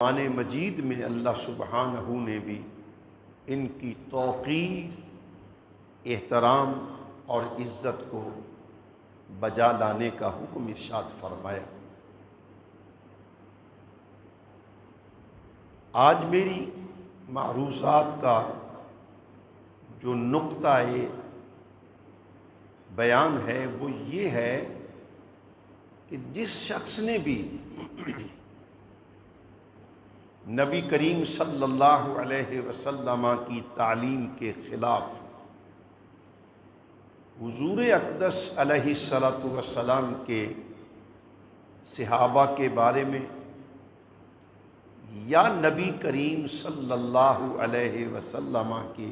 قرآن مجید میں اللہ سبحانہ نے بھی ان کی توقیر، احترام اور عزت کو بجا لانے کا حکم ارشاد فرمایا۔ آج میری معروضات کا جو نقطہ بیان ہے وہ یہ ہے کہ جس شخص نے بھی نبی کریم صلی اللہ علیہ وسلم کی تعلیم کے خلاف حضور اقدس علیہ الصلوۃ والسلام کے صحابہ کے بارے میں یا نبی کریم صلی اللہ علیہ وسلم کے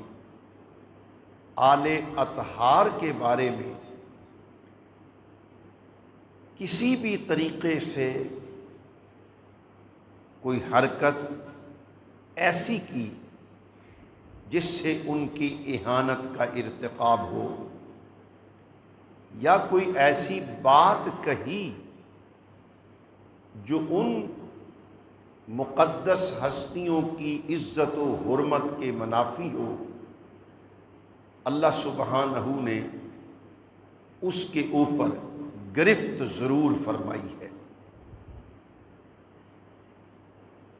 آل اطہار کے بارے میں کسی بھی طریقے سے کوئی حرکت ایسی کی جس سے ان کی اہانت کا ارتکاب ہو، یا کوئی ایسی بات کہی جو ان مقدس ہستیوں کی عزت و حرمت کے منافی ہو، اللہ سبحانہ نے اس کے اوپر گرفت ضرور فرمائی ہے۔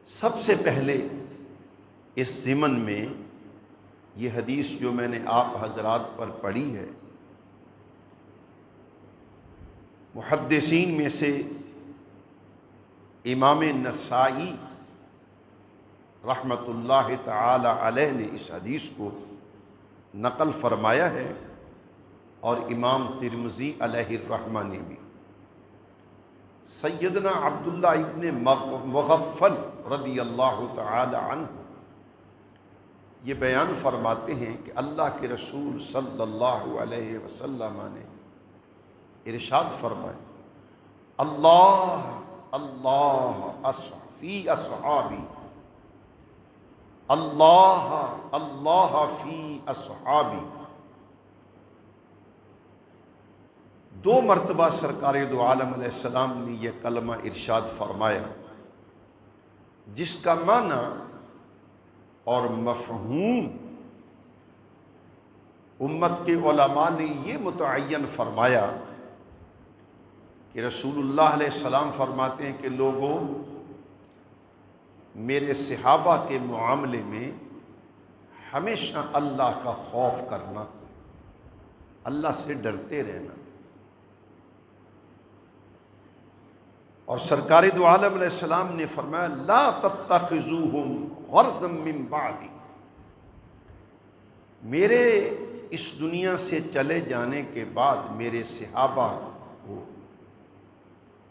سب سے پہلے اس ضمن میں یہ حدیث جو میں نے آپ حضرات پر پڑھی ہے، محدثین میں سے امام نسائی رحمۃ اللہ تعالی علیہ نے اس حدیث کو نقل فرمایا ہے، اور امام ترمذی علیہ الرحمہ نے بھی۔ سیدنا عبداللہ ابن مغفل رضی اللہ تعالی عنہ یہ بیان فرماتے ہیں کہ اللہ کے رسول صلی اللہ علیہ وسلم نے ارشاد فرمایا، اللہ اللہ فی اصحابی، اللہ اللہ فی اصحابی۔ دو مرتبہ سرکار دو عالم علیہ السلام نے یہ کلمہ ارشاد فرمایا، جس کا معنی اور مفہوم امت کے علماء نے یہ متعین فرمایا کہ رسول اللہ علیہ السلام فرماتے ہیں کہ لوگوں، میرے صحابہ کے معاملے میں ہمیشہ اللہ کا خوف کرنا، اللہ سے ڈرتے رہنا۔ اور سرکار دو عالم علیہ السلام نے فرمایا، لا تتخذوہم غرضا من بعدی، میرے اس دنیا سے چلے جانے کے بعد میرے صحابہ کو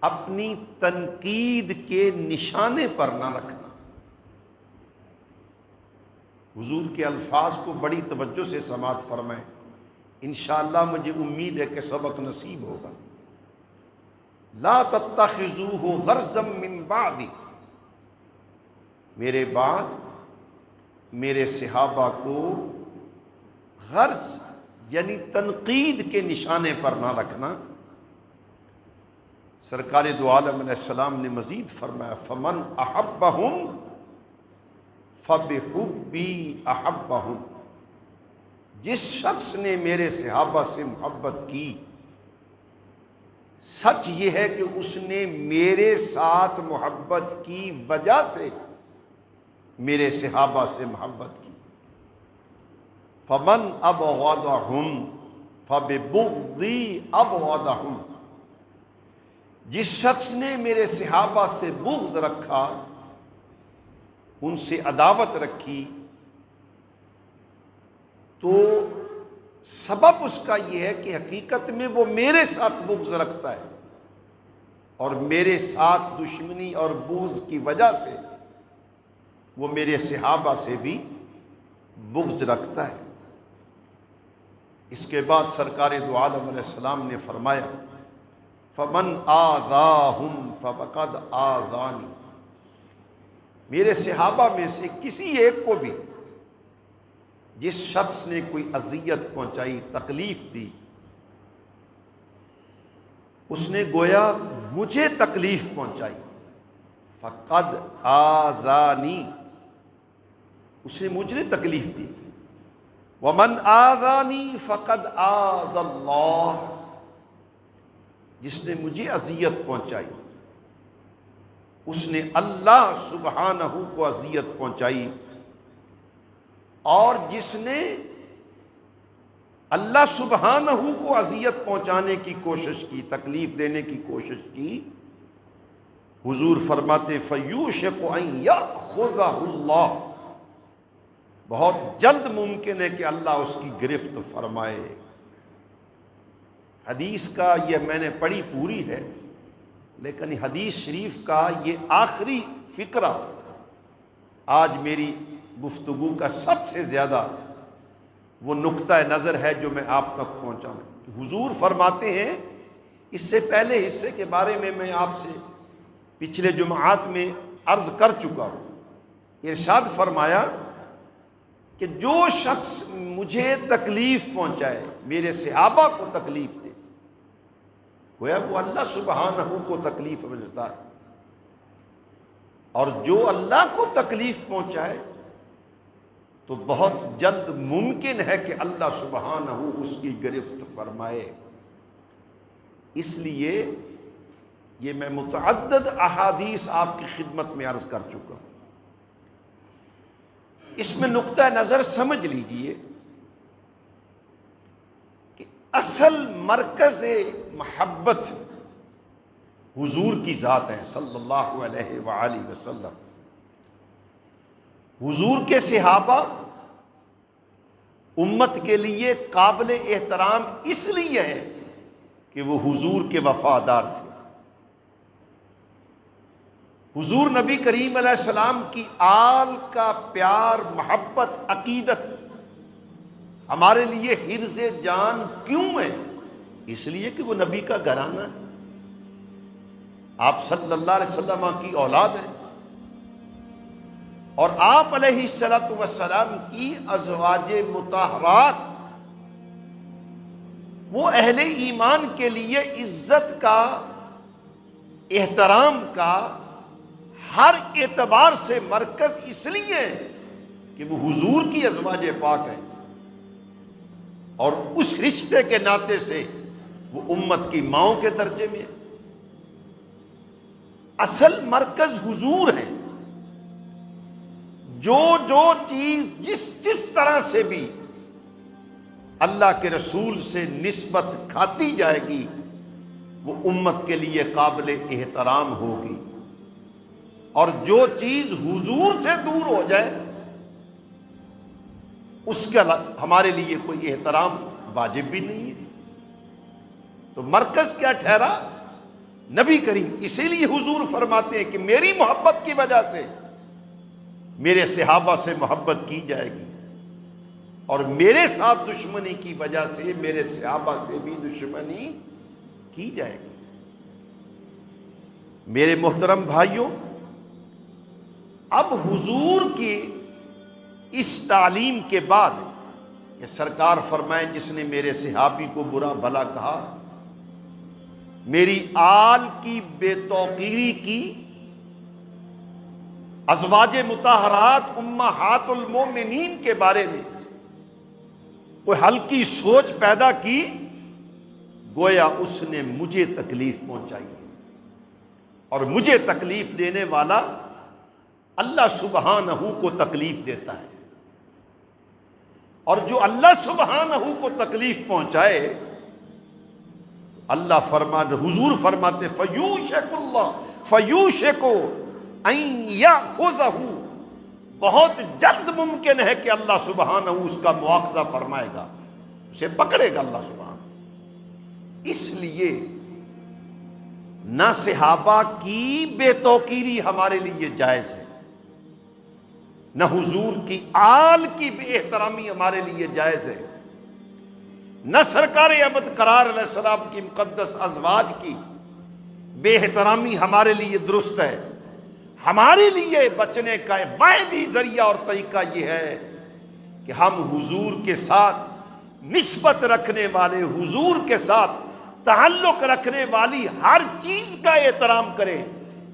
اپنی تنقید کے نشانے پر نہ رکھنا۔ حضور کے الفاظ کو بڑی توجہ سے سماعت فرمائیں، انشاءاللہ مجھے امید ہے کہ سبق نصیب ہوگا۔ لا تتخذوہ غرضا من بعدی، میرے بعد میرے صحابہ کو غرض یعنی تنقید کے نشانے پر نہ رکھنا۔ سرکار دو عالم علیہ السلام نے مزید فرمایا، فمن احبہم فبحبی احبہم، جس شخص نے میرے صحابہ سے محبت کی، سچ یہ ہے کہ اس نے میرے ساتھ محبت کی وجہ سے میرے صحابہ سے محبت کی۔ فمن ابغضہم فببغضی ابغضہم، جس شخص نے میرے صحابہ سے بغض رکھا، ان سے عداوت رکھی، تو سبب اس کا یہ ہے کہ حقیقت میں وہ میرے ساتھ بغض رکھتا ہے، اور میرے ساتھ دشمنی اور بغض کی وجہ سے وہ میرے صحابہ سے بھی بغض رکھتا ہے۔ اس کے بعد سرکار دو عالم علیہ السلام نے فرمایا، فمن آذاہم فقد آذانی، میرے صحابہ میں سے کسی ایک کو بھی جس شخص نے کوئی اذیت پہنچائی، تکلیف دی، اس نے گویا مجھے تکلیف پہنچائی، فقد آذانی، اس نے مجھے تکلیف دی، ومن آذانی فقد آذى اللہ، جس نے مجھے اذیت پہنچائی اس نے اللہ سبحانہ کو اذیت پہنچائی، اور جس نے اللہ سبحانہ کو اذیت پہنچانے کی کوشش کی، تکلیف دینے کی کوشش کی، حضور فرماتے فَيُوشِكُ أَن يَأْخُذَهُ اللَّهُ، بہت جلد ممکن ہے کہ اللہ اس کی گرفت فرمائے۔ حدیث کا یہ میں نے پڑھی پوری ہے، لیکن حدیث شریف کا یہ آخری فقرہ آج میری گفتگو کا سب سے زیادہ وہ نقطہ نظر ہے جو میں آپ تک پہنچانا۔ حضور فرماتے ہیں، اس سے پہلے حصے کے بارے میں آپ سے پچھلے جمعات میں عرض کر چکا ہوں، ارشاد فرمایا کہ جو شخص مجھے تکلیف پہنچائے، میرے صحابہ کو تکلیف دے، گویا وہ اللہ سبحانہ کو تکلیف ملتا ہے، اور جو اللہ کو تکلیف پہنچائے تو بہت جلد ممکن ہے کہ اللہ سبحانہ اس کی گرفت فرمائے۔ اس لیے یہ میں متعدد احادیث آپ کی خدمت میں عرض کر چکا ہوں۔ اس میں نقطہ نظر سمجھ لیجئے کہ اصل مرکز محبت حضور کی ذات ہے صلی اللہ علیہ وآلہ وسلم۔ حضور کے صحابہ امت کے لیے قابل احترام اس لیے ہیں کہ وہ حضور کے وفادار تھے۔ حضور نبی کریم علیہ السلام کی آل کا پیار، محبت، عقیدت ہمارے لیے حرز جان کیوں ہے؟ اس لیے کہ وہ نبی کا گھرانہ ہے، آپ صلی اللہ علیہ وسلم کی اولاد ہے، اور آپ علیہ الصلوۃ والسلام کی ازواج مطہرات وہ اہل ایمان کے لیے عزت کا، احترام کا ہر اعتبار سے مرکز اس لیے ہے کہ وہ حضور کی ازواج پاک ہیں، اور اس رشتے کے ناطے سے وہ امت کی ماؤں کے درجے میں ہے۔ اصل مرکز حضور ہے۔ جو چیز جس طرح سے بھی اللہ کے رسول سے نسبت کھاتی جائے گی وہ امت کے لیے قابل احترام ہوگی، اور جو چیز حضور سے دور ہو جائے اس کا ہمارے لیے کوئی احترام واجب بھی نہیں ہے۔ تو مرکز کیا ٹھہرا؟ نبی کریم۔ اسی لیے حضور فرماتے ہیں کہ میری محبت کی وجہ سے میرے صحابہ سے محبت کی جائے گی، اور میرے ساتھ دشمنی کی وجہ سے میرے صحابہ سے بھی دشمنی کی جائے گی۔ میرے محترم بھائیوں، اب حضور کی اس تعلیم کے بعد کہ سرکار فرمائیں جس نے میرے صحابی کو برا بھلا کہا، میری آل کی بے توقیری کی، ازواج مطہرات امہات المومنین کے بارے میں کوئی ہلکی سوچ پیدا کی، گویا اس نے مجھے تکلیف پہنچائی ہے، اور مجھے تکلیف دینے والا اللہ سبحانہ کو تکلیف دیتا ہے، اور جو اللہ سبحانہ کو تکلیف پہنچائے اللہ حضور فرماتے فَيُوشِكُ أَن يَأْخُذَهُ، بہت جلد ممکن ہے کہ اللہ سبحانہ اس کا مواخذہ فرمائے گا، اسے پکڑے گا اللہ سبحانہ۔ اس لیے نہ صحابہ کی بے توقیری ہمارے لیے جائز ہے، نہ حضور کی آل کی بے احترامی ہمارے لیے جائز ہے، نہ سرکار ابد قرار علیہ السلام کی مقدس ازواج کی بے احترامی ہمارے لیے درست ہے۔ ہمارے لیے بچنے کا واحد ذریعہ اور طریقہ یہ ہے کہ ہم حضور کے ساتھ نسبت رکھنے والے، حضور کے ساتھ تعلق رکھنے والی ہر چیز کا احترام کریں،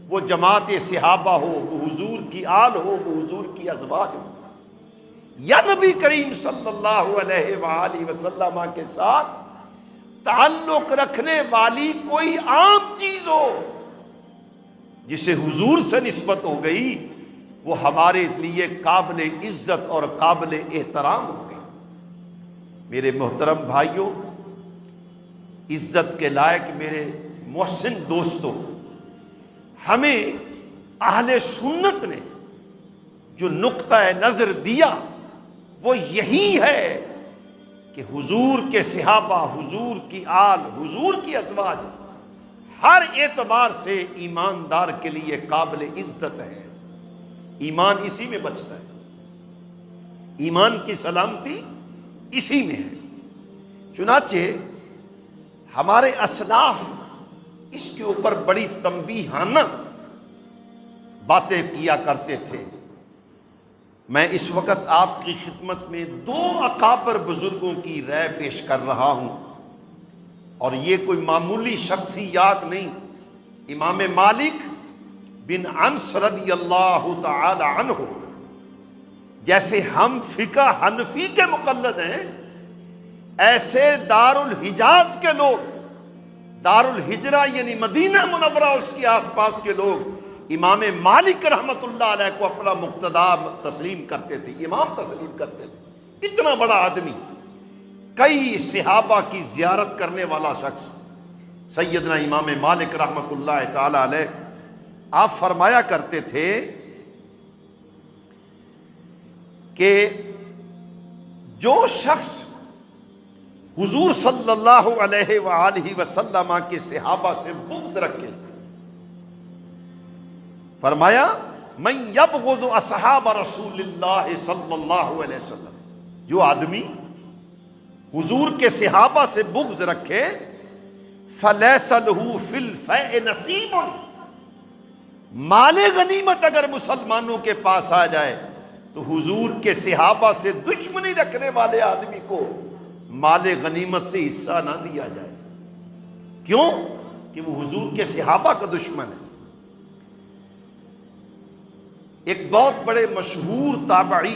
وہ جماعت صحابہ ہو، وہ حضور کی آل ہو، وہ حضور کی ازواج ہو، یا نبی کریم صلی اللہ علیہ وآلہ وسلم کے ساتھ تعلق رکھنے والی کوئی عام چیز ہو جسے حضور سے نسبت ہو گئی، وہ ہمارے لیے قابل عزت اور قابل احترام ہو گئی۔ میرے محترم بھائیوں، عزت کے لائق میرے محسن دوستوں، ہمیں اہل سنت نے جو نقطہ نظر دیا وہ یہی ہے کہ حضور کے صحابہ، حضور کی آل، حضور کی ازواج ہر اعتبار سے ایماندار کے لیے قابل عزت ہے۔ ایمان اسی میں بچتا ہے، ایمان کی سلامتی اسی میں ہے۔ چنانچہ ہمارے اسلاف اس کے اوپر بڑی تنبیہانہ باتیں کیا کرتے تھے۔ میں اس وقت آپ کی خدمت میں دو اکابر بزرگوں کی رائے پیش کر رہا ہوں، اور یہ کوئی معمولی شخصیات نہیں۔ امام مالک بن انس رضی اللہ تعالی عنہ جیسے ہم فقہ حنفی کے مقلد ہیں، ایسے دار الحجاز کے لوگ، دار الہجرہ یعنی مدینہ منورہ اس کے آس پاس کے لوگ امام مالک رحمت اللہ علیہ کو اپنا مقتدا تسلیم کرتے تھے، امام تسلیم کرتے تھے۔ اتنا بڑا آدمی، کئی صحابہ کی زیارت کرنے والا شخص سیدنا امام مالک رحمت اللہ تعالی علیہ، آپ فرمایا کرتے تھے کہ جو شخص حضور صلی اللہ علیہ وآلہ وسلم کے صحابہ سے بغض رکھے، فرمایا من یبغض اصحاب رسول اللہ صلی اللہ علیہ وسلم، جو آدمی حضور کے صحابہ سے بغض رکھے، فلیس لہ فی الفیء نصیب، مال غنیمت اگر مسلمانوں کے پاس آ جائے تو حضور کے صحابہ سے دشمنی رکھنے والے آدمی کو مال غنیمت سے حصہ نہ دیا جائے۔ کیوں؟ کہ وہ حضور کے صحابہ کا دشمن ہے۔ ایک بہت بڑے مشہور تابعی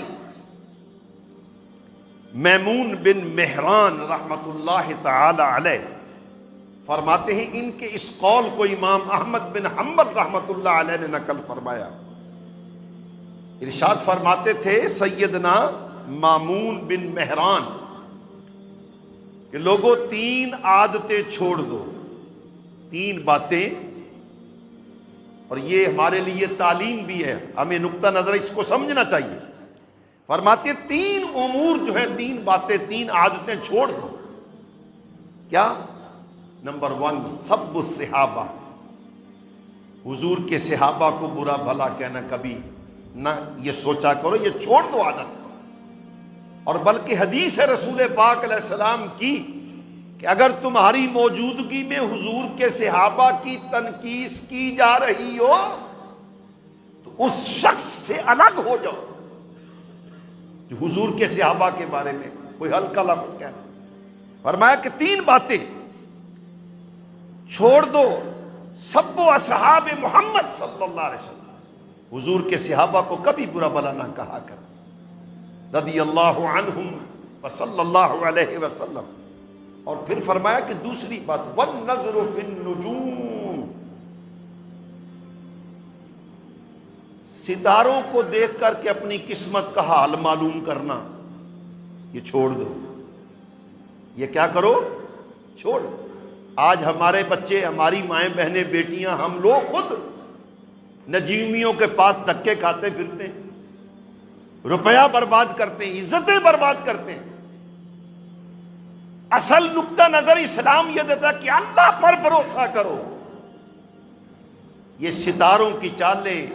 میمون بن مہران رحمت اللہ تعالی علیہ فرماتے ہیں، ان کے اس قول کو امام احمد بن حنبل رحمت اللہ علیہ نے نقل فرمایا۔ ارشاد فرماتے تھے سیدنا مامون بن مہران کہ لوگوں تین عادتیں چھوڑ دو، تین باتیں، اور یہ ہمارے لیے تعلیم بھی ہے، ہمیں نقطہ نظر اس کو سمجھنا چاہیے۔ فرماتے تین امور جو ہے، تین باتیں، تین عادتیں چھوڑ دو۔ کیا؟ نمبر 1 سب الصحابہ، حضور کے صحابہ کو برا بھلا کہنا کبھی نہ یہ سوچا کرو، یہ چھوڑ دو عادت۔ اور بلکہ حدیث ہے رسول پاک علیہ السلام کی کہ اگر تمہاری موجودگی میں حضور کے صحابہ کی تنقیص کی جا رہی ہو تو اس شخص سے الگ ہو جاؤ جو حضور کے صحابہ کے بارے میں کوئی ہلکا لفظ کہنا۔ فرمایا کہ تین باتیں چھوڑ دو، سب اصحاب محمد صلی اللہ علیہ وسلم، حضور کے صحابہ کو کبھی برا بھلا نہ کہا کر، رضی اللہ عنہم وصلی اللہ علیہ وسلم۔ اور پھر فرمایا کہ دوسری بات والنظر فی النجوم، ستاروں کو دیکھ کر کے اپنی قسمت کا حال معلوم کرنا، یہ چھوڑ دو۔ یہ کیا کرو؟ چھوڑ۔ آج ہمارے بچے، ہماری مائیں بہنیں بیٹیاں، ہم لوگ خود نجومیوں کے پاس دھکے کھاتے پھرتے ہیں، روپیہ برباد کرتے ہیں، عزتیں برباد کرتے ہیں۔ اصل نقطہ نظر اسلام یہ دیتا ہے کہ اللہ پر بھروسہ کرو۔ یہ ستاروں کی چالیں،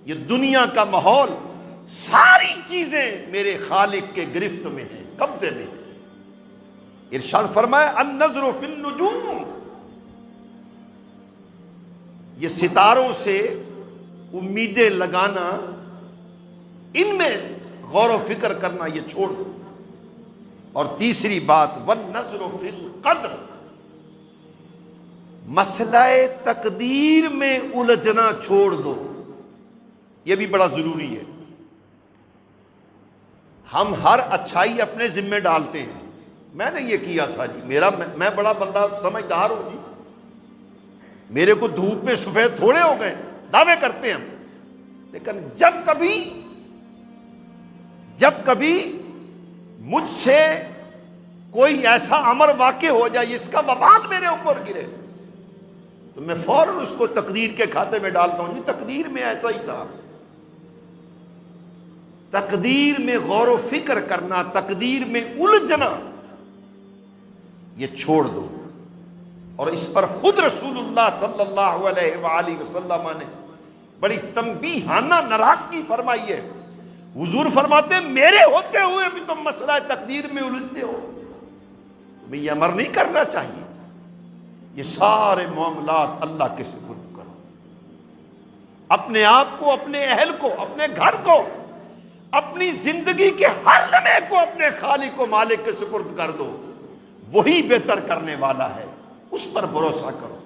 یہ دنیا کا ماحول، ساری چیزیں میرے خالق کے گرفت میں ہیں، قبضے میں ہیں۔ ارشاد فرمایا النظر فی النجوم، یہ ستاروں سے امیدیں لگانا، ان میں غور و فکر کرنا، یہ چھوڑ دو۔ اور تیسری بات والنظر فی القدر، مسئلہ تقدیر میں الجھنا چھوڑ دو، یہ بھی بڑا ضروری ہے۔ ہم ہر اچھائی اپنے ذمہ ڈالتے ہیں، میں نے یہ کیا تھا جی، میں بڑا بندہ سمجھدار ہوں جی، میرے کو دھوپ میں سفید تھوڑے ہو گئے، دعوے کرتے ہیں ہم۔ لیکن جب کبھی مجھ سے کوئی ایسا امر واقع ہو جائے اس کا وبال میرے اوپر گرے، تو میں فوراً اس کو تقدیر کے کھاتے میں ڈالتا ہوں، جی تقدیر میں ایسا ہی تھا۔ تقدیر میں غور و فکر کرنا، تقدیر میں الجھنا، یہ چھوڑ دو۔ اور اس پر خود رسول اللہ صلی اللہ علیہ وآلہ وسلم نے بڑی تنبیہانہ ناراضگی فرمائی ہے۔ حضور فرماتے ہیں میرے ہوتے ہوئے بھی تم مسئلہ تقدیر میں الجھتے ہو، تمہیں یہ امر نہیں کرنا چاہیے۔ یہ سارے معاملات اللہ کے سپرد کرو، اپنے آپ کو، اپنے اہل کو، اپنے گھر کو، اپنی زندگی کے ہر لمحے کو اپنے خالق و مالک کے سپرد کر دو، وہی بہتر کرنے والا ہے، اس پر بھروسہ کرو۔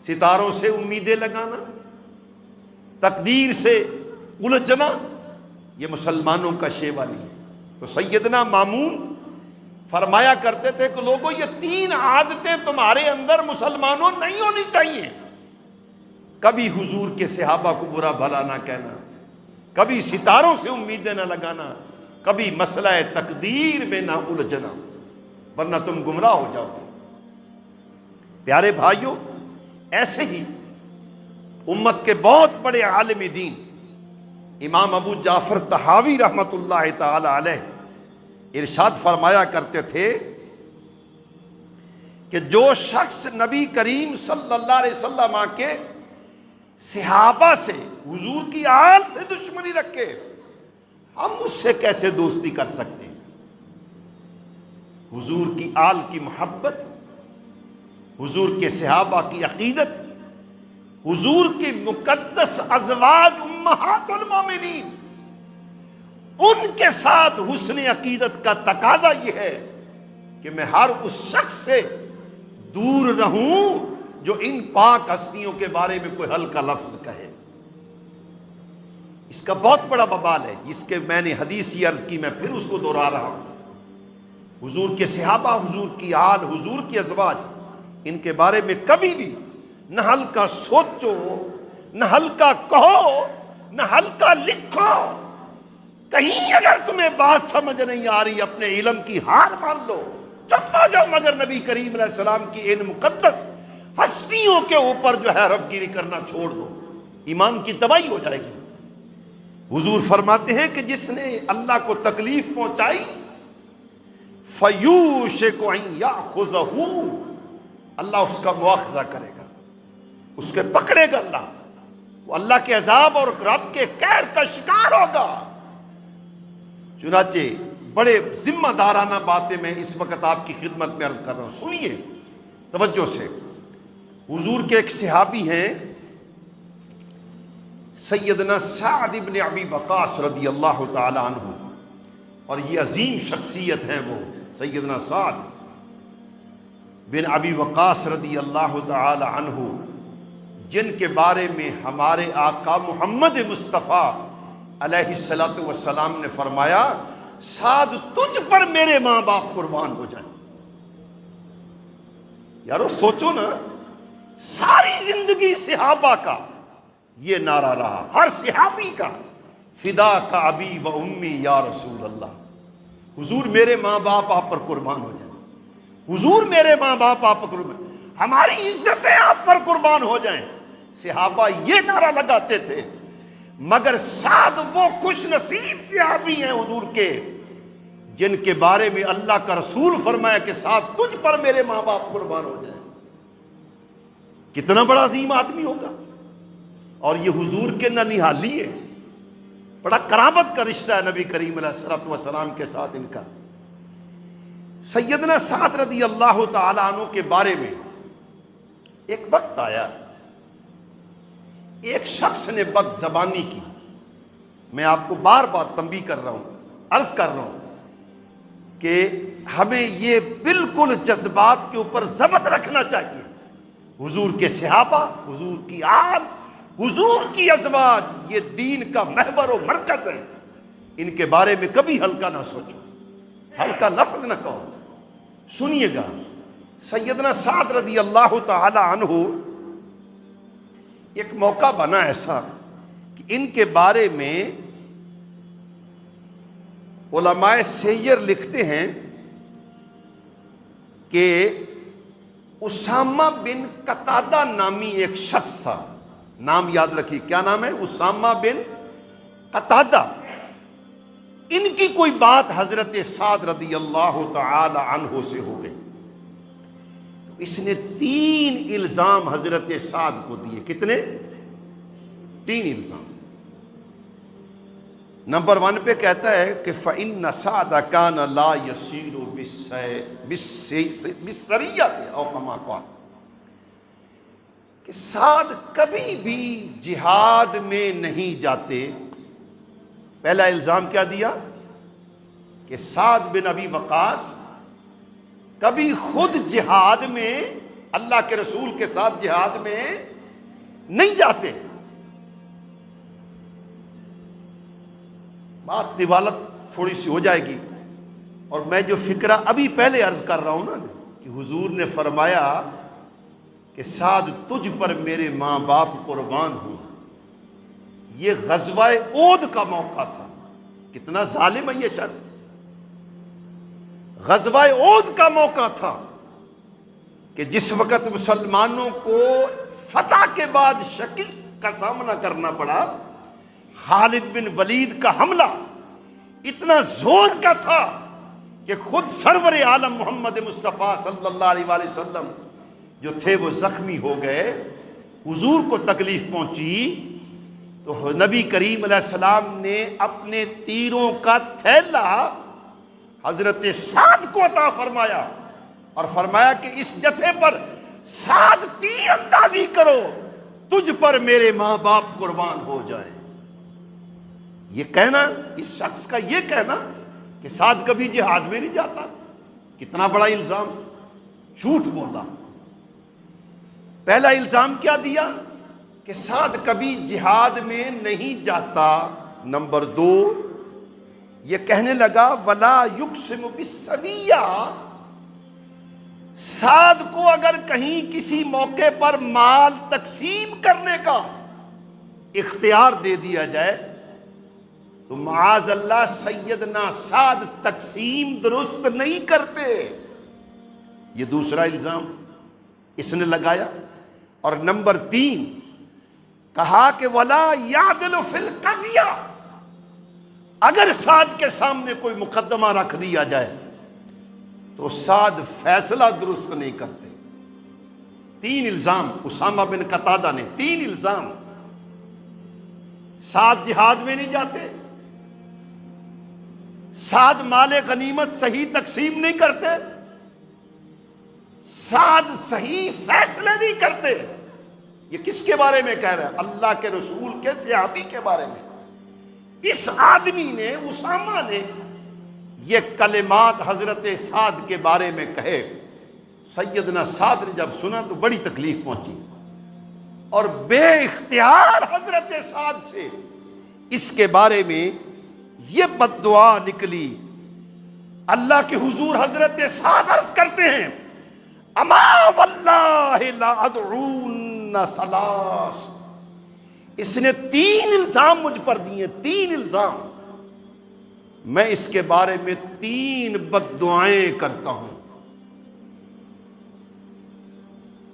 ستاروں سے امیدیں لگانا، تقدیر سے الجھنا، یہ مسلمانوں کا شیوا نہیں ہے۔ تو سیدنا مامون فرمایا کرتے تھے کہ لوگوں یہ 3 عادتیں تمہارے اندر مسلمانوں نہیں ہونی چاہیے، کبھی حضور کے صحابہ کو برا بھلا نہ کہنا، کبھی ستاروں سے امیدیں نہ لگانا، کبھی مسئلہ تقدیر میں نہ الجھنا، ورنہ تم گمراہ ہو جاؤ گے۔ پیارے بھائیوں، ایسے ہی امت کے بہت بڑے عالم دین امام ابو جعفر طحاوی رحمۃ اللہ تعالی علیہ ارشاد فرمایا کرتے تھے کہ جو شخص نبی کریم صلی اللہ علیہ وسلم کے صحابہ سے، حضور کی آل سے دشمنی رکھے، ہم اس سے کیسے دوستی کر سکتے ہیں؟ حضور کی آل کی محبت، حضور کے صحابہ کی عقیدت، حضور کی مقدس ازواج امہات المومنین، ان کے ساتھ حسن عقیدت کا تقاضا یہ ہے کہ میں ہر اس شخص سے دور رہوں جو ان پاک ہستیوں کے بارے میں کوئی ہلکا لفظ کہے۔ اس کا بہت بڑا وبال ہے، جس کے میں نے حدیث ہی عرض کی، میں پھر اس کو دوہرا رہا ہوں۔ حضور کے صحابہ، حضور کی آل، حضور کی ازواج، ان کے بارے میں کبھی بھی نہ ہلکا سوچو، نہ ہلکا کہو، نہ ہلکا لکھو۔ کہیں اگر تمہیں بات سمجھ نہیں آ رہی، اپنے علم کی ہار مان لو، چپ ہو جاؤ، مگر نبی کریم علیہ السلام کی ان مقدس ہستیوں کے اوپر جو ہے حرف گیری کرنا چھوڑ دو، ایمان کی تباہی ہو جائے گی۔ حضور فرماتے ہیں کہ جس نے اللہ کو تکلیف پہنچائی، فَيُوشِكُ أَن يَأْخُذَهُ، اللہ اس کا مواخذہ کرے گا، اس کے پکڑے گا، وہ اللہ کے عذاب اور رب کے قہر کا شکار ہوگا۔ چنانچہ بڑے ذمہ دارانہ باتیں میں اس وقت آپ کی خدمت میں عرض کر رہا ہوں، سنیے توجہ سے۔ حضور کے ایک صحابی ہیں سیدنا سعد بن ابی وقاص رضی اللہ تعالی عنہ، اور یہ عظیم شخصیت ہیں وہ سیدنا سعد بن ابی وقاص رضی اللہ تعالی عنہ، جن کے بارے میں ہمارے آقا محمد مصطفیٰ علیہ الصلوۃ والسلام نے فرمایا، سعد تجھ پر میرے ماں باپ قربان ہو جائیں۔ یارو سوچو نا، ساری زندگی صحابہ کا یہ نعرہ رہا، ہر صحابی کا، فدا کا ابی و امی یا رسول اللہ، حضور میرے ماں باپ آپ پر قربان ہو جائیں، حضور میرے ماں باپ آپ پر قربان، ہماری عزتیں آپ پر قربان ہو جائیں۔ صحابہ یہ نعرہ لگاتے تھے، مگر سعد وہ خوش نصیب صحابی ہیں حضور کے، جن کے بارے میں اللہ کا رسول فرمایا کہ سعد تجھ پر میرے ماں باپ قربان ہو جائیں۔ کتنا بڑا عظیم آدمی ہوگا، اور یہ حضور کے ننہالی ہے، بڑا کرامت کا رشتہ ہے نبی کریم علیہ الصلوۃ والسلام کے ساتھ ان کا۔ سیدنا سعد رضی اللہ تعالی عنہ کے بارے میں ایک وقت آیا، ایک شخص نے بد زبانی کی، میں آپ کو بار بار تنبیہ کر رہا ہوں، عرض کر رہا ہوں کہ ہمیں یہ بالکل جذبات کے اوپر ضبط رکھنا چاہیے۔ حضور کے صحابہ، حضور کی آل، حضور کی ازواج، یہ دین کا محور و مرکز ہے. ان کے بارے میں کبھی ہلکا نہ سوچو، ہلکا لفظ نہ کہو. سنیے گا، سیدنا سعد رضی اللہ تعالی عنہ، ایک موقع بنا ایسا کہ ان کے بارے میں علماء سیر لکھتے ہیں کہ اسامہ بن قتادہ نامی ایک شخص تھا. نام یاد رکھیے، کیا نام ہے؟ اسامہ بن قتادہ. ان کی کوئی بات حضرت سعد رضی اللہ تعالی عنہ سے ہو گئی. اس نے 3 الزام حضرت سعد کو دیے. کتنے؟ 3 الزام. نمبر 1 پہ کہتا ہے کہ فَإِنَّ سَعْدَ كَانَ لَا يَسِيرُ بِالسَّرِيَّةِ أَوْ كَمَا قَالَ، کہ سعد کبھی بھی جہاد میں نہیں جاتے. پہلا الزام کیا دیا؟ کہ سعد بن ابی وقاص کبھی خود جہاد میں، اللہ کے رسول کے ساتھ جہاد میں نہیں جاتے. بات طوالت تھوڑی سی ہو جائے گی، اور میں جو فکرہ ابھی پہلے عرض کر رہا ہوں نا کہ حضور نے فرمایا کہ سعد تجھ پر میرے ماں باپ قربان ہوں، یہ غزوہ احد کا موقع تھا. کتنا ظالم ہے یہ شخص. غزوہ احد کا موقع تھا کہ جس وقت مسلمانوں کو فتح کے بعد شکست کا سامنا کرنا پڑا. خالد بن ولید کا حملہ اتنا زور کا تھا کہ خود سرور عالم محمد مصطفیٰ صلی اللہ علیہ وآلہ وسلم جو تھے وہ زخمی ہو گئے. حضور کو تکلیف پہنچی تو نبی کریم علیہ السلام نے اپنے تیروں کا تھیلا حضرت سعد کو عطا فرمایا اور فرمایا کہ اس جتھے پر سعد تیر اندازی کرو، تجھ پر میرے ماں باپ قربان ہو جائیں. یہ کہنا، اس شخص کا یہ کہنا کہ سعد کبھی جہاد میں نہیں جاتا، کتنا بڑا الزام. جھوٹ بولا. پہلا الزام کیا دیا؟ کہ سعد کبھی جہاد میں نہیں جاتا. نمبر 2 یہ کہنے لگا ولا یقسم بالسویہ، سعد کو اگر کہیں کسی موقع پر مال تقسیم کرنے کا اختیار دے دیا جائے تو معاذ اللہ سیدنا سعد تقسیم درست نہیں کرتے. یہ دوسرا الزام اس نے لگایا. اور نمبر 3 کہا کہ ولا یعدل فی القضیہ، اگر سعد کے سامنے کوئی مقدمہ رکھ دیا جائے تو سعد فیصلہ درست نہیں کرتے. 3 الزام اسامہ بن قتادہ نے. 3 الزام. سعد جہاد میں نہیں جاتے، سعد مال غنیمت صحیح تقسیم نہیں کرتے، سعد صحیح فیصلے نہیں کرتے. یہ کس کے بارے میں کہہ رہا ہے؟ اللہ کے رسول کے صحابی کے بارے میں. اس آدمی نے، اسامہ نے یہ کلمات حضرت سعد کے بارے میں کہے. سیدنا سعد نے جب سنا تو بڑی تکلیف پہنچی اور بے اختیار حضرت سعد سے اس کے بارے میں یہ بد دعا نکلی. اللہ کے حضور حضرت سعد عرض کرتے ہیں اما واللہ لا ادعون ثلاث. اس نے 3 الزام مجھ پر دیے. 3 الزام. میں اس کے بارے میں 3 بد دعائیں کرتا ہوں.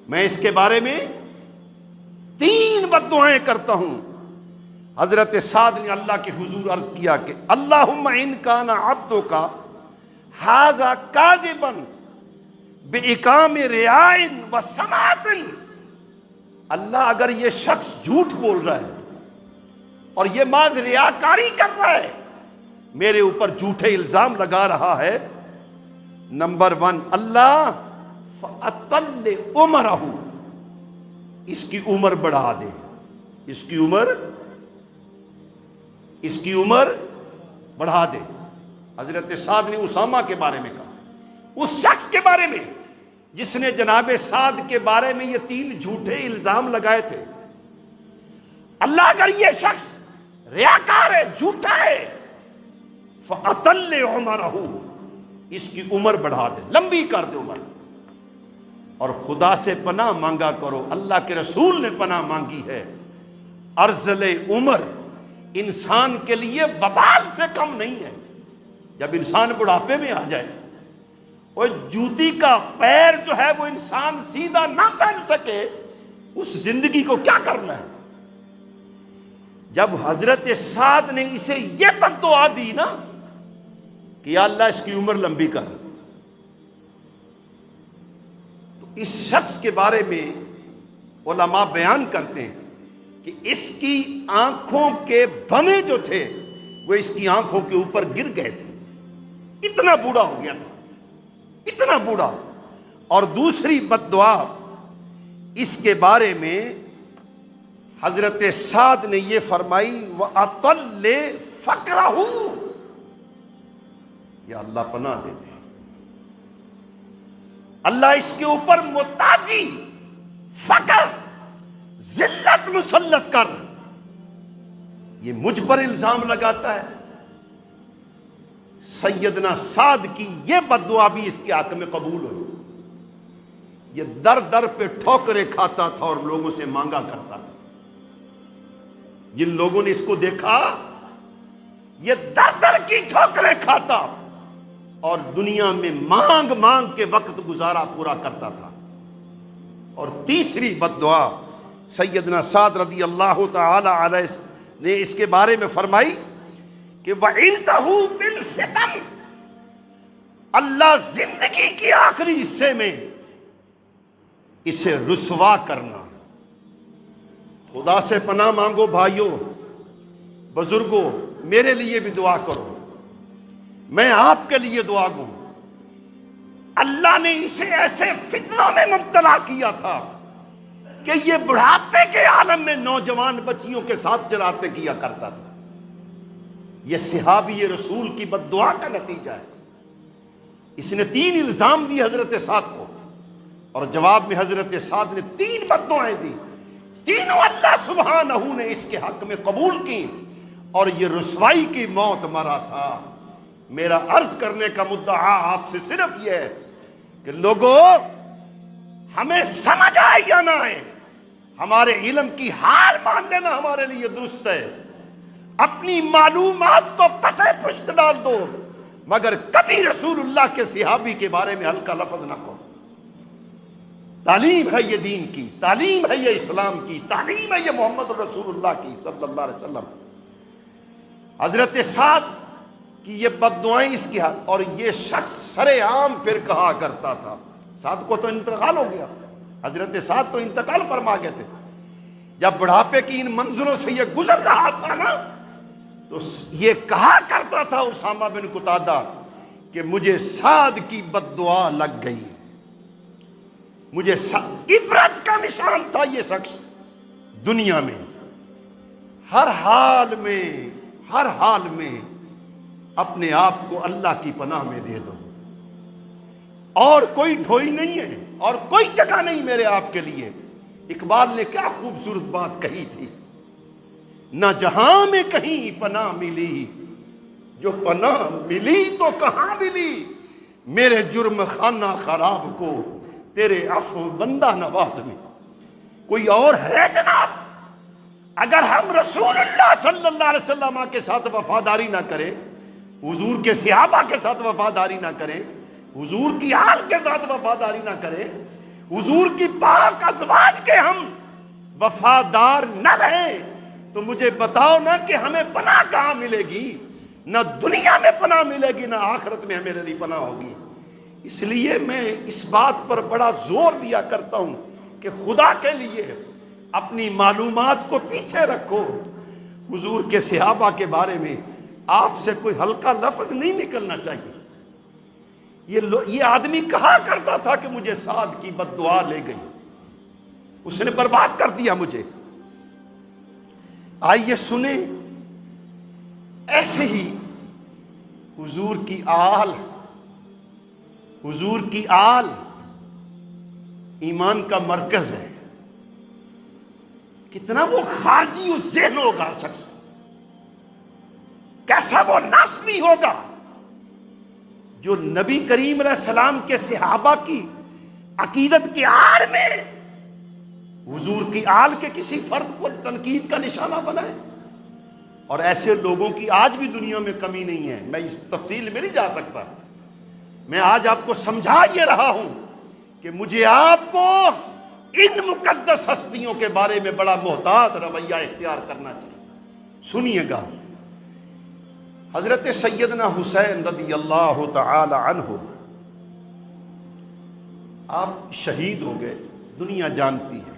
میں اس کے بارے میں 3 بد دعائیں کرتا ہوں. حضرت سعد نے اللہ کے حضور عرض کیا کہ اللہم ان کان عبدک ھذا کاذبا بإقام ریاء و سماعۃ، اللہ اگر یہ شخص جھوٹ بول رہا ہے اور یہ محض ریاکاری کر رہا ہے، میرے اوپر جھوٹے الزام لگا رہا ہے. نمبر 1 اللہ فأطل عمرہ، اس کی عمر بڑھا دے. اس کی عمر بڑھا دے. حضرت سعد نے اسامہ کے بارے میں کہا، اس شخص کے بارے میں جس نے جناب سعد کے بارے میں یہ 3 جھوٹے الزام لگائے تھے، اللہ اگر یہ شخص ریاکار ہے، جھوٹا ہے، فَأَطَلِّ عُمَرَهُ، اس کی عمر بڑھا دے، لمبی کر دے عمر، اور خدا سے پناہ مانگا کرو، اللہ کے رسول نے پناہ مانگی ہے، ارذل عمر انسان کے لیے وبال سے کم نہیں ہے۔ جب انسان بڑھاپے میں آ جائے، اور جوتی کا پیر جو ہے وہ انسان سیدھا نہ پہن سکے، اس زندگی کو کیا کرنا ہے؟ جب حضرت سعد نے اسے یہ بد دعا دی نا کہ یا اللہ اس کی عمر لمبی کر، تو اس شخص کے بارے میں علماء بیان کرتے ہیں کہ اس کی آنکھوں کے بھویں جو تھے وہ اس کی آنکھوں کے اوپر گر گئے تھے، اتنا بوڑھا ہو گیا تھا، اتنا بوڑھا۔ اور دوسری بد دعا اس کے بارے میں حضرت سعد نے یہ فرمائی، وَأَطَلِّ فَقْرَهُ، یا اللہ پناہ دے دے، اللہ اس کے اوپر محتاجی، فقر، ذلت مسلط کر۔ یہ مجھ پر الزام لگاتا ہے۔ سیدنا سعد کی یہ بد دعا بھی اس کے حق میں قبول ہوئی۔ یہ در در پہ ٹھوکریں کھاتا تھا اور لوگوں سے مانگا کرتا تھا۔ جن لوگوں نے اس کو دیکھا، یہ در در کی ٹھوکریں کھاتا اور دنیا میں مانگ مانگ کے وقت گزارا پورا کرتا تھا۔ اور تیسری بد دعا سیدنا سعد رضی اللہ تعالی عنہ نے اس کے بارے میں فرمائی کہ وَعِزَهُ بِالْفِتَنِ، اللہ زندگی کے آخری حصے میں اسے رسوا کرنا۔ خدا سے پناہ مانگو بھائیوں، بزرگوں، میرے لیے بھی دعا کرو، میں آپ کے لیے دعا گوں۔ اللہ نے اسے ایسے فتنوں میں مبتلا کیا تھا کہ یہ بڑھاپے کے عالم میں نوجوان بچیوں کے ساتھ شرارتیں کیا کرتا تھا۔ یہ صحابی رسول کی بد دعا کا نتیجہ ہے۔ اس نے 3 الزام دی حضرت سعد کو، اور جواب میں حضرت سعد نے 3 بد دعائیں دی، تینوں اللہ سبحانہ نے اس کے حق میں قبول کی، اور یہ رسوائی کی موت مرا تھا۔ میرا عرض کرنے کا مدعا آپ سے صرف یہ ہے کہ لوگوں، ہمیں سمجھ آئے یا نہ آئے، ہمارے علم کی ہار مان لینا ہمارے لیے درست ہے۔ اپنی معلومات کو پسے پشت ڈال دو، مگر کبھی رسول اللہ کے صحابی کے بارے میں ہلکا لفظ نہ کہو۔ تعلیم ہے یہ دین کی، تعلیم ہے یہ اسلام کی، تعلیم ہے یہ محمد رسول اللہ کی صلی اللہ علیہ وسلم۔ حضرت سعد کی یہ بد دعائیں اس کی حق، اور یہ شخص سر عام پھر کہا کرتا تھا۔ سعد کو تو انتقال ہو گیا، حضرت سعد تو انتقال فرما گئے تھے۔ جب بڑھاپے کی ان منزلوں سے یہ گزر رہا تھا نا، تو یہ کہا کرتا تھا اسامہ بن قتادہ کہ مجھے سعد کی بد دعا لگ گئی، مجھے عبرت کا نشان تھا یہ شخص۔ دنیا میں ہر حال میں اپنے آپ کو اللہ کی پناہ میں دے دو، اور کوئی ڈھوئی نہیں ہے اور کوئی جگہ نہیں میرے آپ کے لیے۔ اقبال نے کیا خوبصورت بات کہی تھی، نہ جہاں میں کہیں پناہ ملی، جو پناہ ملی تو کہاں ملی، میرے جرم خانہ خراب کو تیرے عفو بندہ نواز میں۔ کوئی اور ہے جناب؟ اگر ہم رسول اللہ صلی اللہ علیہ وسلم کے ساتھ وفاداری نہ کریں، حضور کے صحابہ کے ساتھ وفاداری نہ کریں، حضور کی آل کے ساتھ وفاداری نہ کریں، حضور کی پاک ازواج کے ہم وفادار نہ رہیں، تو مجھے بتاؤ نا کہ ہمیں پناہ کہاں ملے گی؟ نہ دنیا میں پناہ ملے گی، نہ آخرت میں میرے لیے پناہ ہوگی۔ اس لیے میں اس بات پر بڑا زور دیا کرتا ہوں کہ خدا کے لیے اپنی معلومات کو پیچھے رکھو۔ حضور کے صحابہ کے بارے میں آپ سے کوئی ہلکا لفظ نہیں نکلنا چاہیے۔ یہ آدمی کہا کرتا تھا کہ مجھے سعد کی بد دعا لے گئی، اس نے برباد کر دیا مجھے۔ آئیے سنیں، ایسے ہی حضور کی آل ایمان کا مرکز ہے، کتنا وہ خارجی اس ذہن ہوگا شخص، کیسا وہ ناسمی ہوگا جو نبی کریم علیہ السلام کے صحابہ کی عقیدت کی آڑ میں حضور کی آل کے کسی فرد کو تنقید کا نشانہ بنائے۔ اور ایسے لوگوں کی آج بھی دنیا میں کمی نہیں ہے، میں اس تفصیل میں نہیں جا سکتا، میں آج آپ کو سمجھا یہ رہا ہوں کہ مجھے آپ کو ان مقدس ہستیوں کے بارے میں بڑا محتاط رویہ اختیار کرنا چاہیے۔ سنیے گا، حضرت سیدنا حسین رضی اللہ تعالی عنہ آپ شہید ہو گئے، دنیا جانتی ہے۔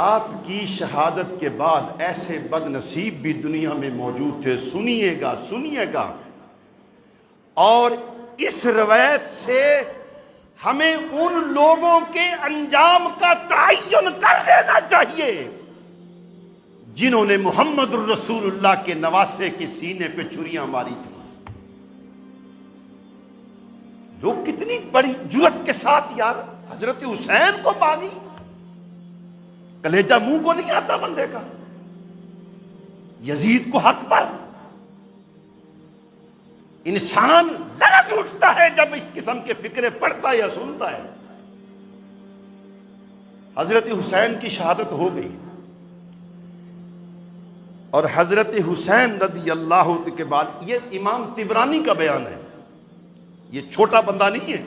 آپ کی شہادت کے بعد ایسے بد نصیب بھی دنیا میں موجود تھے، سنیے گا سنیے گا، اور اس روایت سے ہمیں ان لوگوں کے انجام کا تعین کر لینا چاہیے جنہوں نے محمد الرسول اللہ کے نواسے کے سینے پہ چھریاں ماری تھی۔ لوگ کتنی بڑی جرأت کے ساتھ یار حضرت حسین کو باغی، کلیجہ منہ کو نہیں آتا بندے کا، یزید کو حق پر انسان لرز اٹھتا ہے جب اس قسم کے فکرے پڑھتا یا سنتا ہے۔ حضرت حسین کی شہادت ہو گئی، اور حضرت حسین رضی اللہ عنہ کے بعد، یہ امام طبرانی کا بیان ہے، یہ چھوٹا بندہ نہیں ہے۔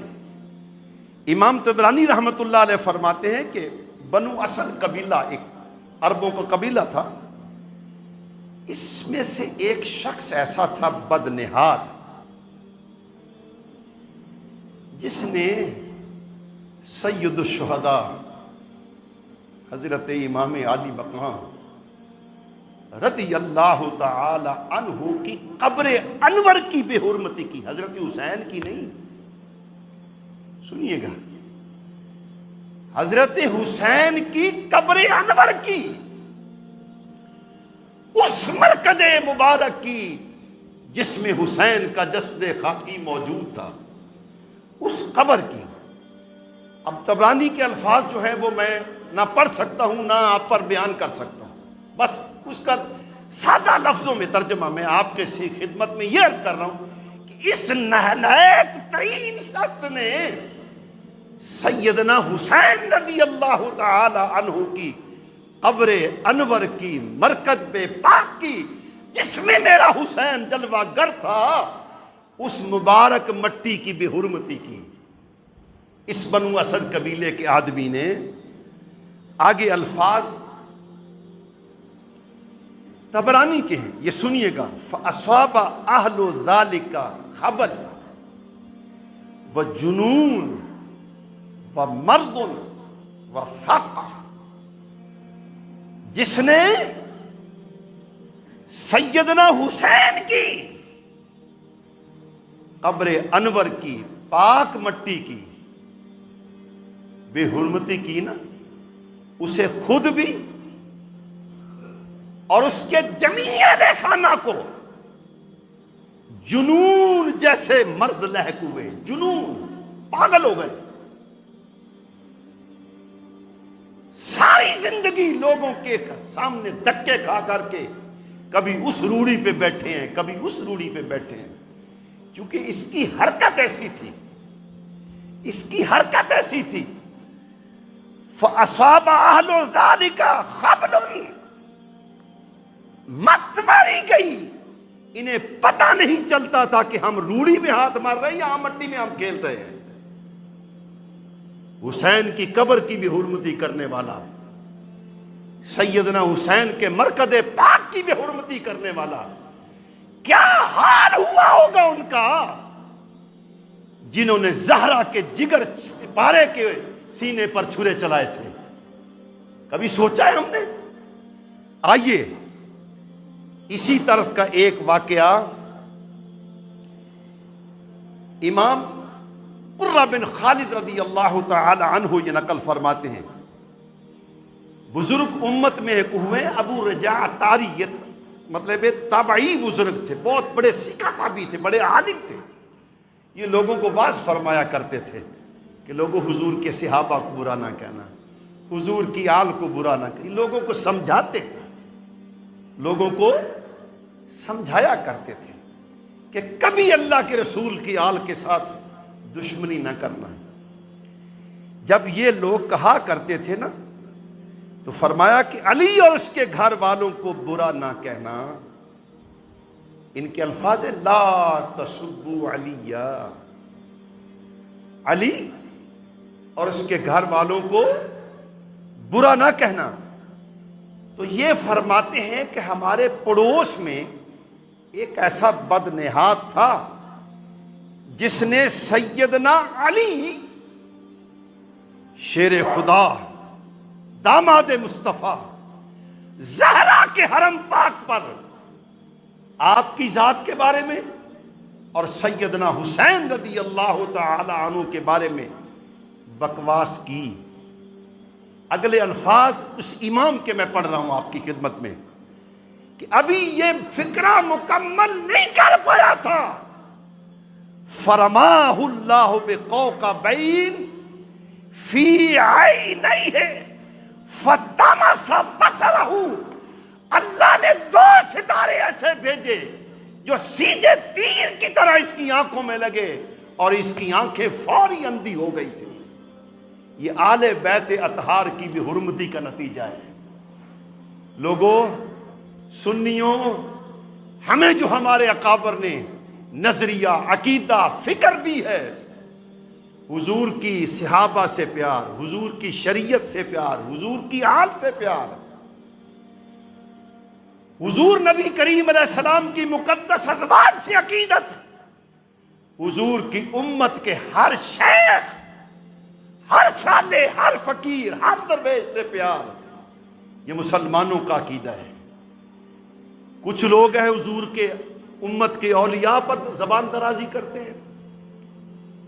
امام طبرانی رحمت اللہ علیہ فرماتے ہیں کہ بنو اسد قبیلہ ایک عربوں کا قبیلہ تھا، اس میں سے ایک شخص ایسا تھا بدنہاد جس نے سید الشہداء حضرت امام علی مقام رضی اللہ تعالی عنہ کی قبر انور کی بے حرمتی کی، حضرت حسین کی نہیں۔ سنیے گا، حضرت حسین کی قبر انور کی، اس مرکز مبارک کی جس میں حسین کا جسد خاکی موجود تھا، اس قبر کی۔ اب طبرانی کے الفاظ جو ہیں وہ میں نہ پڑھ سکتا ہوں نہ آپ پر بیان کر سکتا ہوں، بس اس کا سادہ لفظوں میں ترجمہ میں آپ کے سی خدمت میں یہ عرض کر رہا ہوں کہ اس نالائق ترین شخص نے سیدنا حسین رضی اللہ تعالی عنہ کی قبر انور کی، مرکز بے پاک کی، جس میں میرا حسین جلوہ گر تھا، اس مبارک مٹی کی بے حرمتی کی۔ اس بنو اسد قبیلے کے آدمی نے آگے الفاظ طبرانی کے ہیں، یہ سنیے گا، فَأَصَابَ أَهْلُ ذَلِكَ خَبَلٌ وَجُنُونٌ وَمَرْضٌ وَفَقْرٌ، جس نے سیدنا حسین کی قبر انور کی، پاک مٹی کی بے حرمتی کی نا، اسے خود بھی اور اس کے جمیع اہل خانہ کو جنون جیسے مرض لحق ہوئے، جنون، پاگل ہو گئے۔ ساری زندگی لوگوں کے سامنے دھکے کھا کر کے کبھی اس روڑی پہ بیٹھے ہیں، کبھی اس روڑی پہ بیٹھے ہیں، کیونکہ اس کی حرکت ایسی تھی، اس کی حرکت ایسی تھی۔ فَأَصَابَ أَهْلُ ذَلِكَ خَبْلٌ، مت ماری گئی، انہیں پتہ نہیں چلتا تھا کہ ہم روڑی میں ہاتھ مار رہے ہیں یا مٹی میں ہم کھیل رہے ہیں۔ حسین کی قبر کی بھی حرمتی کرنے والا، سیدنا حسین کے مرکز پاک کی بھی حرمتی کرنے والا، کیا حال ہوا ہوگا ان کا جنہوں نے زہرا کے جگر پارے کے سینے پر چھرے چلائے تھے؟ کبھی سوچا ہے ہم نے؟ آئیے اسی طرز کا ایک واقعہ امام قرہ بن خالد رضی اللہ تعالی عنہ یہ نقل فرماتے ہیں۔ بزرگ امت میں ایک ہوئے ابو رجاء طاری، یہ مطلب تابعی بزرگ تھے، بہت بڑے سکہ تابعی تھے، بڑے عالم تھے، یہ لوگوں کو واعظ فرمایا کرتے تھے۔ کہ لوگوں حضور کے صحابہ کو برا نہ کہنا، حضور کی آل کو برا نہ کہنا، لوگوں کو سمجھاتے تھے، لوگوں کو سمجھایا کرتے تھے کہ کبھی اللہ کے رسول کی آل کے ساتھ دشمنی نہ کرنا۔ جب یہ لوگ کہا کرتے تھے نا تو فرمایا کہ علی اور اس کے گھر والوں کو برا نہ کہنا۔ ان کے الفاظ لا تسبوا علی، علی اور اس کے گھر والوں کو برا نہ کہنا۔ تو یہ فرماتے ہیں کہ ہمارے پڑوس میں ایک ایسا بدنہاد تھا جس نے سیدنا علی شیر خدا داماد مصطفیٰ زہرا کے حرم پاک پر آپ کی ذات کے بارے میں اور سیدنا حسین رضی اللہ تعالی عنہ کے بارے میں بکواس کی۔ اگلے الفاظ اس امام کے میں پڑھ رہا ہوں آپ کی خدمت میں کہ ابھی یہ فکرہ مکمل نہیں کر پایا تھا، فرماہ اللہ بقوقبین فی عینیہ فطمس بصرہ، اللہ نے 2 ستارے ایسے بھیجے جو سیدھے تیر کی طرح اس کی آنکھوں میں لگے اور اس کی آنکھیں فوری اندھی ہو گئی تھی۔ یہ آل بیت اطہار کی بھی حرمتی کا نتیجہ ہے۔ لوگوں، سنیوں، ہمیں جو ہمارے اکابر نے نظریہ، عقیدہ، فکر دی ہے، حضور کی صحابہ سے پیار، حضور کی شریعت سے پیار، حضور کی آل سے پیار، حضور نبی کریم علیہ السلام کی مقدس ازواج سے عقیدت، حضور کی امت کے ہر شیخ، ہر صالح، ہر فقیر، ہر درویش سے پیار، یہ مسلمانوں کا عقیدہ ہے۔ کچھ لوگ ہیں حضور کے امت کے اولیاء پر زبان درازی کرتے ہیں،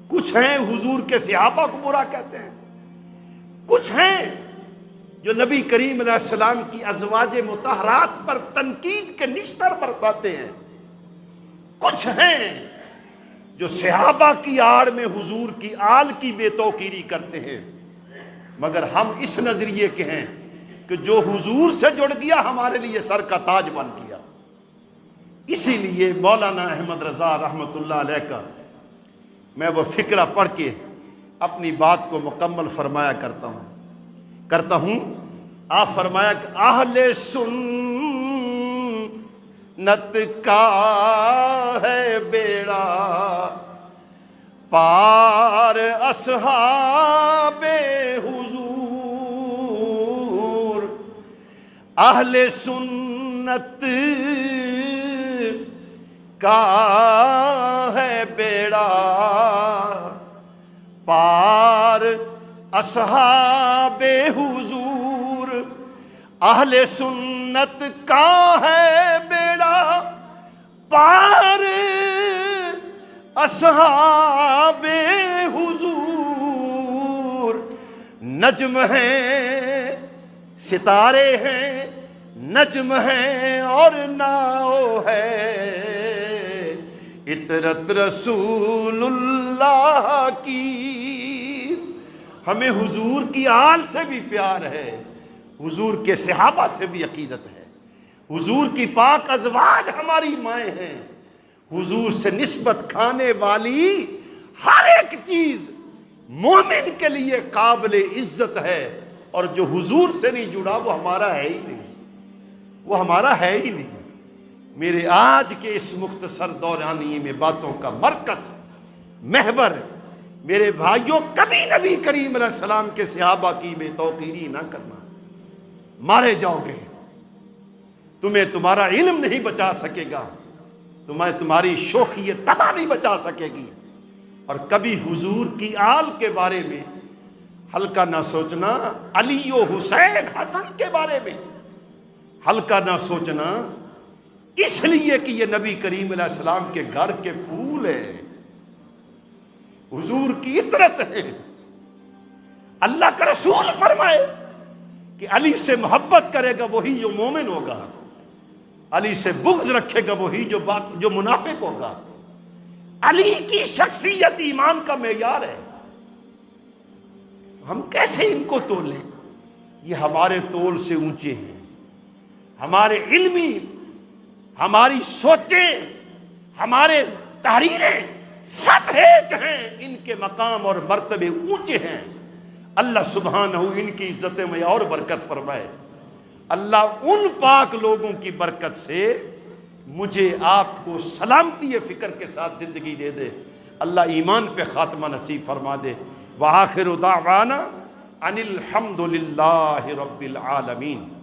کچھ ہیں حضور کے صحابہ کو برا کہتے ہیں، کچھ ہیں جو نبی کریم علیہ السلام کی ازواج مطہرات پر تنقید کے نشتر برساتے ہیں، کچھ ہیں جو صحابہ کی آڑ میں حضور کی آل کی بے توقیری کرتے ہیں۔ مگر ہم اس نظریے کے ہیں کہ جو حضور سے جڑ گیا ہمارے لیے سر کا تاج بن گیا۔ اسی لیے مولانا احمد رضا رحمۃ اللہ علیہ کا میں وہ فقرہ پڑھ کے اپنی بات کو مکمل فرمایا کرتا ہوں۔ آپ فرمایا کہ اہل سنت کا ہے بیڑا پار اصحاب حضور، اہل سنت کا ہے بیڑا پار اصحاب حضور، اہل سنت کا ہے بیڑا پار اصحاب حضور، نجم ہیں، ستارے ہیں، نجم ہیں اور ناؤ ہے، اطرت رسول اللہ کی۔ ہمیں حضور کی آل سے بھی پیار ہے، حضور کے صحابہ سے بھی عقیدت ہے، حضور کی پاک ازواج ہماری مائیں ہیں، حضور سے نسبت کھانے والی ہر ایک چیز مومن کے لیے قابل عزت ہے، اور جو حضور سے نہیں جڑا وہ ہمارا ہے ہی نہیں، وہ ہمارا ہے ہی نہیں۔ میرے آج کے اس مختصر دورانی میں باتوں کا مرکز، محور، میرے بھائیوں، کبھی نبی کریم علیہ السلام کے صحابہ کی بے توقیری نہ کرنا، مارے جاؤ گے، تمہیں تمہارا علم نہیں بچا سکے گا، تمہیں تمہاری شوخیت تباہ نہیں بچا سکے گی۔ اور کبھی حضور کی آل کے بارے میں ہلکا نہ سوچنا، علی و حسین حسن کے بارے میں ہلکا نہ سوچنا، اس لیے کہ یہ نبی کریم علیہ السلام کے گھر کے پھول ہیں، حضور کی عطرت ہے۔ اللہ کا رسول فرمائے کہ علی سے محبت کرے گا وہی جو مومن ہوگا، علی سے بغض رکھے گا وہی جو منافق ہوگا۔ علی کی شخصیت ایمان کا معیار ہے، ہم کیسے ان کو تولیں؟ یہ ہمارے تول سے اونچے ہیں، ہمارے علمی، ہماری سوچیں، ہمارے تحریریں سب ہیج ہیں، ان کے مقام اور مرتبے اونچے ہیں۔ اللہ سبحانہ ان کی عزت میں اور برکت فرمائے۔ اللہ ان پاک لوگوں کی برکت سے مجھے آپ کو سلامتی فکر کے ساتھ زندگی دے دے، اللہ ایمان پہ خاتمہ نصیب فرما دے۔ وآخر دعوانا ان الحمد للہ رب العالمین۔